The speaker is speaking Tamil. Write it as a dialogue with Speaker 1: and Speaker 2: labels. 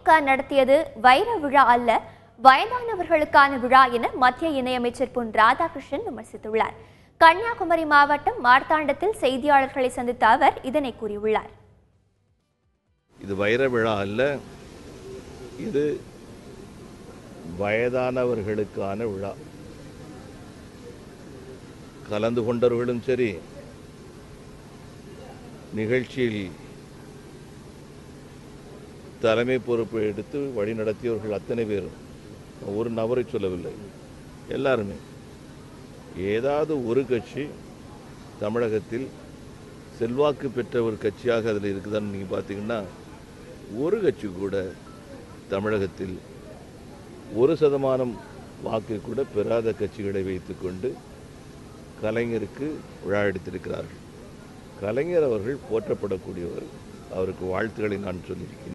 Speaker 1: திமுக நடத்தியது வைர விழா அல்ல, வயதானவர்களுக்கான விழா என மத்திய இணையமைச்சர் பொன் ராதாகிருஷ்ணன் விமர்சித்துள்ளார். கன்னியாகுமரி மாவட்டம் மார்த்தாண்டத்தில் செய்தியாளர்களை சந்தித்த அவர் இதனை கூறியுள்ளார்.
Speaker 2: இது வைர விழா அல்ல, இது வயதானவர்களுக்கான விழா. கலந்து கொண்டவர்களும் சரி, நிகழ்ச்சியில் தலைமை பொறுப்பை எடுத்து வழிநடத்தியவர்கள் அத்தனை பேரும், ஒரு நபரை சொல்லவில்லை, எல்லாருமே. ஏதாவது ஒரு கட்சி தமிழகத்தில் செல்வாக்கு பெற்ற ஒரு கட்சியாக அதில் இருக்குதான்னு நீங்கள் பார்த்தீங்கன்னா, ஒரு கட்சி கூட தமிழகத்தில் 1% வாக்கு கூட பெறாத கட்சிகளை வைத்துக்கொண்டு கலைஞருக்கு விழா எடுத்திருக்கிறார்கள். கலைஞர் அவர்கள் போற்றப்படக்கூடியவர். அவருக்கு வாழ்த்துக்களை நான் சொல்லியிருக்கிறேன்.